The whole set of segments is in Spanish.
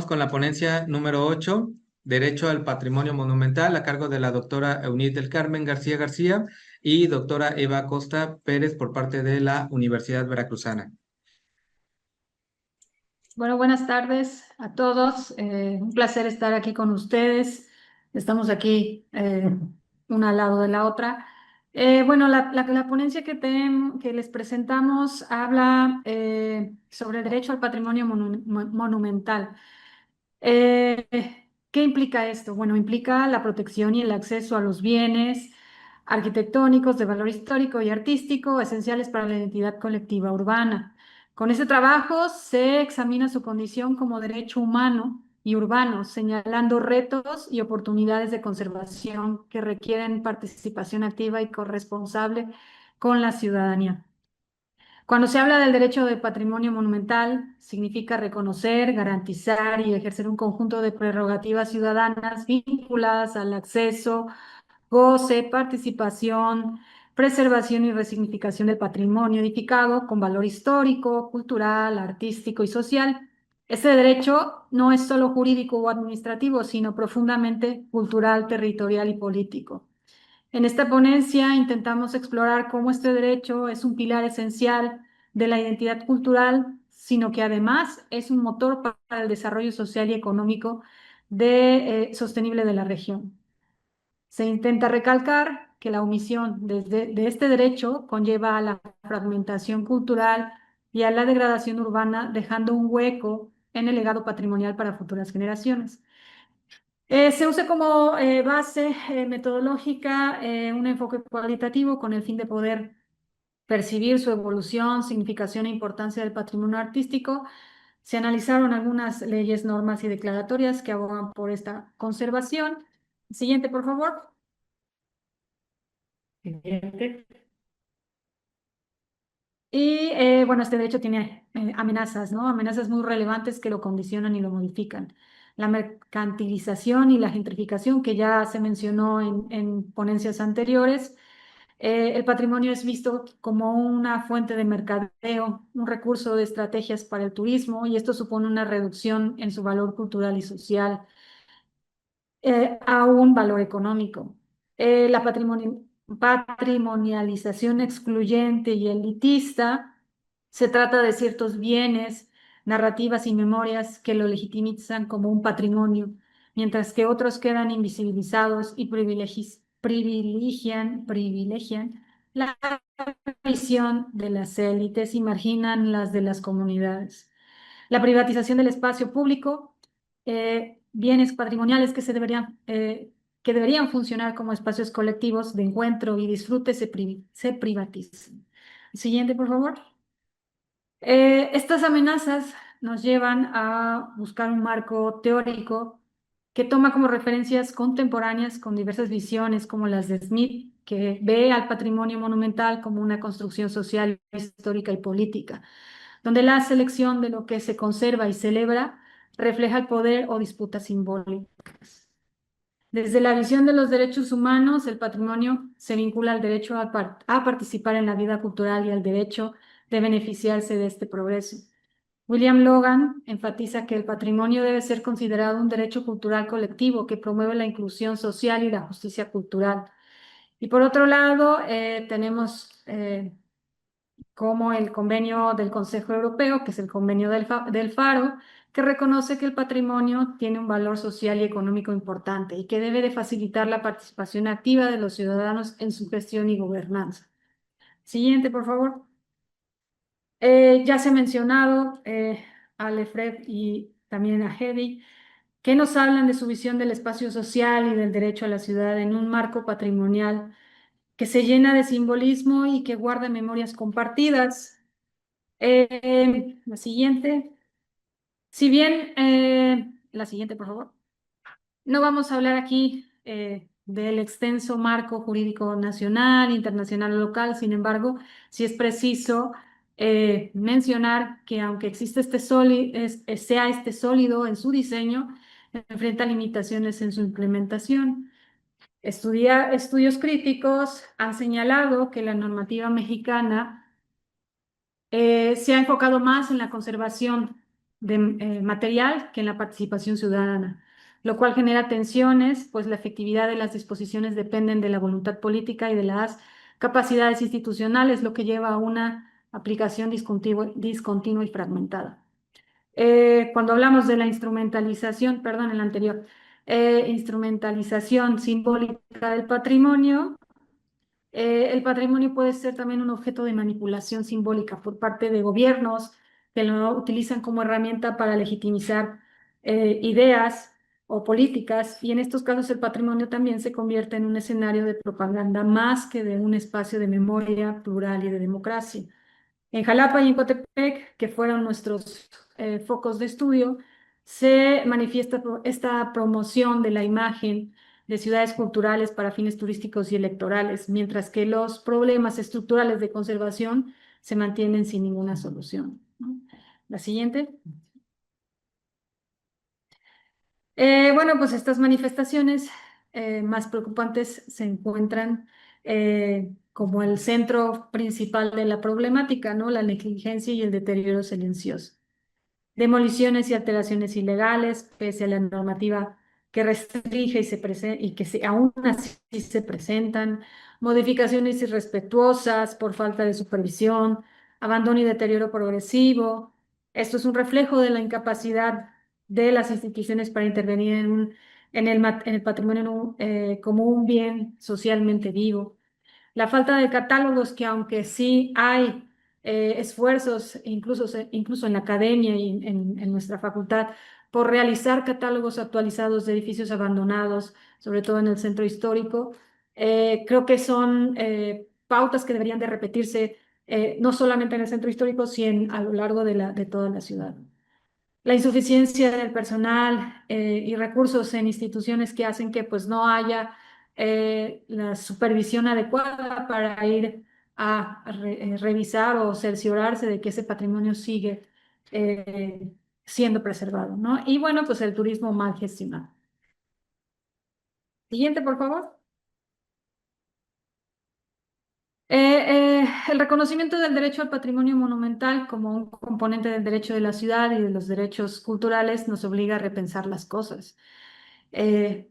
con la ponencia número 8, Derecho al Patrimonio Monumental, a cargo de la doctora Eunice del Carmen García García y doctora Eva Costa Pérez por parte de la Universidad Veracruzana. Bueno, buenas tardes a todos. Un placer estar aquí con ustedes. Estamos aquí una al lado de la otra. Bueno, la ponencia que les presentamos habla sobre el derecho al patrimonio monumental. Eh, ¿Qué implica esto? Bueno, implica la protección y el acceso a los bienes arquitectónicos de valor histórico y artístico esenciales para la identidad colectiva urbana. Con este trabajo se examina su condición como derecho humano y urbano, señalando retos y oportunidades de conservación que requieren participación activa y corresponsable con la ciudadanía. Cuando se habla del derecho de patrimonio monumental, significa reconocer, garantizar y ejercer un conjunto de prerrogativas ciudadanas vinculadas al acceso, goce, participación, preservación y resignificación del patrimonio edificado con valor histórico, cultural, artístico y social. Este derecho no es solo jurídico o administrativo, sino profundamente cultural, territorial y político. En esta ponencia intentamos explorar cómo este derecho es un pilar esencial de la identidad cultural, sino que además es un motor para el desarrollo social y económico sostenible de la región. Se intenta recalcar que la omisión de este derecho conlleva a la fragmentación cultural y a la degradación urbana, dejando un hueco en el legado patrimonial para futuras generaciones. Se usa como base metodológica un enfoque cualitativo con el fin de poder percibir su evolución, significación e importancia del patrimonio artístico. Se analizaron algunas leyes, normas y declaratorias que abogan por esta conservación. Siguiente, por favor. Siguiente. Y bueno, este derecho tiene amenazas, ¿no? Amenazas muy relevantes que lo condicionan y lo modifican. La mercantilización y la gentrificación, que ya se mencionó en ponencias anteriores. El patrimonio es visto como una fuente de mercadeo, un recurso de estrategias para el turismo, y esto supone una reducción en su valor cultural y social a un valor económico. La patrimonialización excluyente y elitista se trata de ciertos bienes, narrativas y memorias que lo legitimizan como un patrimonio, mientras que otros quedan invisibilizados y privilegian la visión de las élites y marginan las de las comunidades. La privatización del espacio público, bienes patrimoniales que deberían funcionar como espacios colectivos de encuentro y disfrute se privatizan. Siguiente, por favor. Estas amenazas nos llevan a buscar un marco teórico que toma como referencias contemporáneas con diversas visiones como las de Smith, que ve al patrimonio monumental como una construcción social, histórica y política, donde la selección de lo que se conserva y celebra refleja el poder o disputas simbólicas. Desde la visión de los derechos humanos, el patrimonio se vincula al derecho a participar en la vida cultural y al derecho de beneficiarse de este progreso. William Logan enfatiza que el patrimonio debe ser considerado un derecho cultural colectivo que promueve la inclusión social y la justicia cultural. Y por otro lado, tenemos como el convenio del Consejo Europeo, que es el convenio del Faro, que reconoce que el patrimonio tiene un valor social y económico importante y que debe de facilitar la participación activa de los ciudadanos en su gestión y gobernanza. Siguiente, por favor. Ya se ha mencionado a Lefebvre y también a Hedy, que nos hablan de su visión del espacio social y del derecho a la ciudad en un marco patrimonial que se llena de simbolismo y que guarda memorias compartidas. La siguiente. Si bien, la siguiente, por favor. No vamos a hablar aquí del extenso marco jurídico nacional, internacional o local. Sin embargo, sí es preciso mencionar que aunque existe sea este sólido en su diseño, enfrenta limitaciones en su implementación. Estudios críticos han señalado que la normativa mexicana se ha enfocado más en la conservación material que en la participación ciudadana, lo cual genera tensiones, pues la efectividad de las disposiciones dependen de la voluntad política y de las capacidades institucionales, lo que lleva a una aplicación discontinua y fragmentada. Cuando hablamos de la instrumentalización, perdón, el anterior, instrumentalización simbólica del patrimonio, el patrimonio puede ser también un objeto de manipulación simbólica por parte de gobiernos que lo utilizan como herramienta para legitimizar ideas o políticas, y en estos casos el patrimonio también se convierte en un escenario de propaganda más que de un espacio de memoria plural y de democracia. En Jalapa y en Coatepec, que fueron nuestros focos de estudio, se manifiesta esta promoción de la imagen de ciudades culturales para fines turísticos y electorales, mientras que los problemas estructurales de conservación se mantienen sin ninguna solución, ¿no? La siguiente. Bueno, pues estas manifestaciones más preocupantes se encuentran como el centro principal de la problemática, ¿no? La negligencia y el deterioro silencioso. Demoliciones y alteraciones ilegales, pese a la normativa que restringe y que aún así se presentan, modificaciones irrespetuosas por falta de supervisión, abandono y deterioro progresivo. Esto es un reflejo de la incapacidad de las instituciones para intervenir en el patrimonio como un bien socialmente vivo. La falta de catálogos que aunque sí hay esfuerzos, incluso en la academia y en nuestra facultad, por realizar catálogos actualizados de edificios abandonados, sobre todo en el centro histórico, creo que son pautas que deberían de repetirse no solamente en el centro histórico, sino a lo largo de toda la ciudad. La insuficiencia del personal y recursos en instituciones que hacen que pues no haya la supervisión adecuada para ir a revisar o cerciorarse de que ese patrimonio sigue eh, siendo preservado, ¿no? Y bueno, pues el turismo mal gestionado. Siguiente, por favor. El reconocimiento del derecho al patrimonio monumental como un componente del derecho de la ciudad y de los derechos culturales nos obliga a repensar las cosas.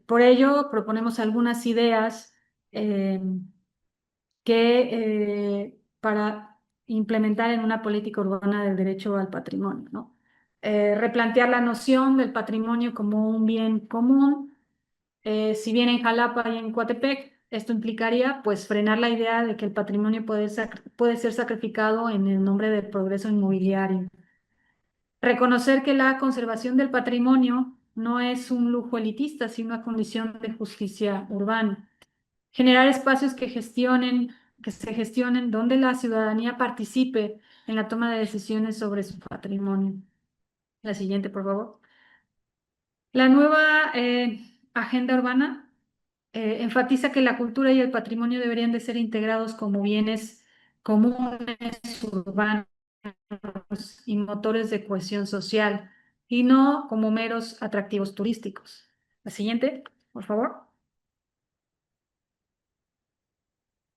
Por ello, proponemos algunas ideas eh, para implementar en una política urbana del derecho al patrimonio, ¿no? Replantear la noción del patrimonio como un bien común. Si bien en Jalapa y en Coatepec, esto implicaría pues frenar la idea de que el patrimonio puede ser sacrificado en el nombre del progreso inmobiliario. Reconocer que la conservación del patrimonio no es un lujo elitista, sino una condición de justicia urbana. Generar espacios que se gestionen donde la ciudadanía participe en la toma de decisiones sobre su patrimonio. La siguiente, por favor. La nueva agenda urbana enfatiza que la cultura y el patrimonio deberían de ser integrados como bienes comunes urbanos y motores de cohesión social, y no como meros atractivos turísticos. La siguiente, por favor.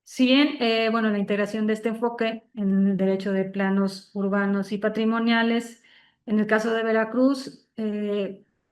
Si bien, bueno, la integración de este enfoque en el derecho de planos urbanos y patrimoniales, en el caso de Veracruz,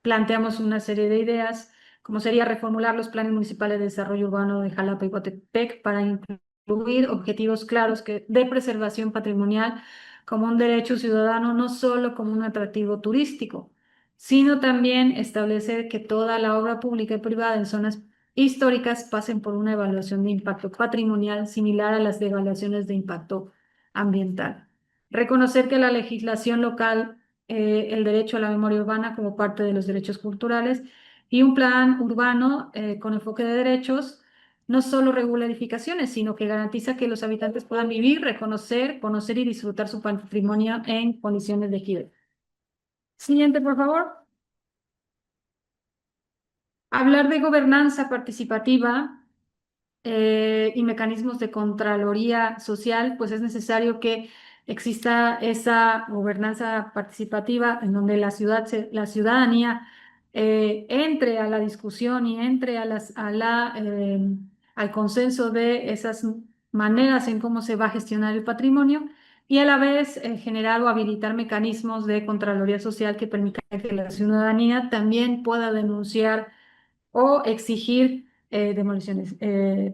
planteamos una serie de ideas, como sería reformular los planes municipales de desarrollo urbano de Jalapa y Coatepec para incluir objetivos claros de preservación patrimonial como un derecho ciudadano, no solo como un atractivo turístico, sino también establecer que toda la obra pública y privada en zonas históricas pasen por una evaluación de impacto patrimonial similar a las de evaluaciones de impacto ambiental. Reconocer que la legislación local, el derecho a la memoria urbana como parte de los derechos culturales y un plan urbano con enfoque de derechos no solo regula edificaciones, sino que garantiza que los habitantes puedan vivir, reconocer, conocer y disfrutar su patrimonio en condiciones de equidad. Siguiente, por favor. Hablar de gobernanza participativa y mecanismos de contraloría social, pues es necesario que exista esa gobernanza participativa en donde la ciudadanía entre a la discusión y entre al consenso de esas maneras en cómo se va a gestionar el patrimonio, y a la vez generar o habilitar mecanismos de Contraloría Social que permitan que la ciudadanía también pueda denunciar o exigir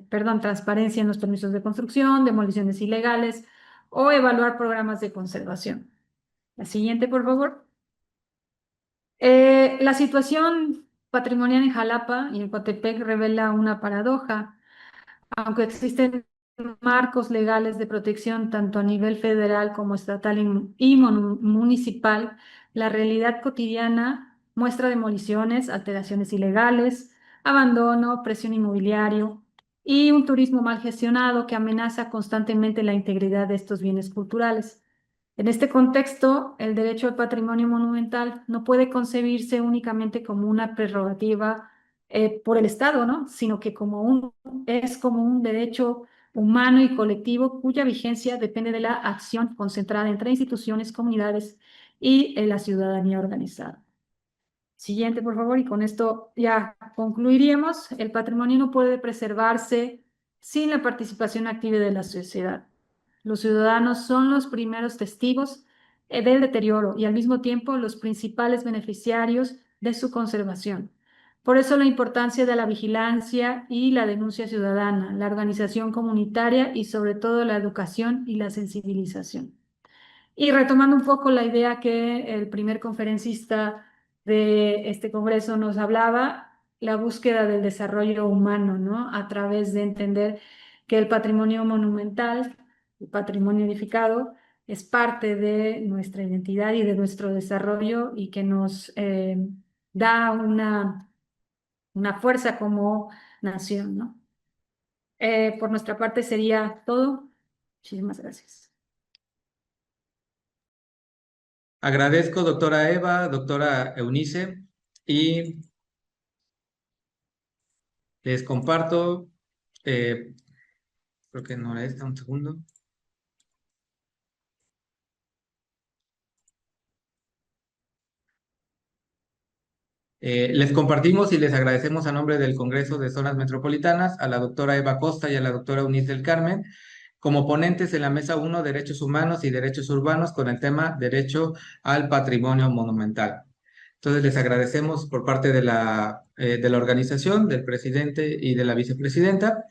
transparencia en los permisos de construcción, demoliciones ilegales o evaluar programas de conservación. La siguiente, por favor. La situación patrimonial en Jalapa y en Coatepec revela una paradoja. Aunque existen marcos legales de protección tanto a nivel federal como estatal y municipal, la realidad cotidiana muestra demoliciones, alteraciones ilegales, abandono, presión inmobiliario y un turismo mal gestionado que amenaza constantemente la integridad de estos bienes culturales. En este contexto, el derecho al patrimonio monumental no puede concebirse únicamente como una prerrogativa por el Estado, ¿no? Sino que es como un derecho humano y colectivo cuya vigencia depende de la acción concentrada entre instituciones, comunidades y la ciudadanía organizada. Siguiente, por favor, y con esto ya concluiríamos. El patrimonio no puede preservarse sin la participación activa de la sociedad. Los ciudadanos son los primeros testigos del deterioro y al mismo tiempo los principales beneficiarios de su conservación. Por eso la importancia de la vigilancia y la denuncia ciudadana, la organización comunitaria y sobre todo la educación y la sensibilización. Y retomando un poco la idea que el primer conferencista de este congreso nos hablaba, la búsqueda del desarrollo humano, ¿no? A través de entender que el patrimonio monumental, el patrimonio edificado, es parte de nuestra identidad y de nuestro desarrollo y que nos da una fuerza como nación, ¿no? Por nuestra parte sería todo. Muchísimas gracias. Agradezco, doctora Eva, doctora Eunice, y les comparto, creo que no era esta, un segundo. Les compartimos y les agradecemos a nombre del Congreso de Zonas Metropolitanas a la doctora Eva Costa y a la doctora Eunice del Carmen como ponentes en la Mesa 1, Derechos Humanos y Derechos Urbanos con el tema Derecho al Patrimonio Monumental. Entonces les agradecemos por parte de la organización, del presidente y de la vicepresidenta.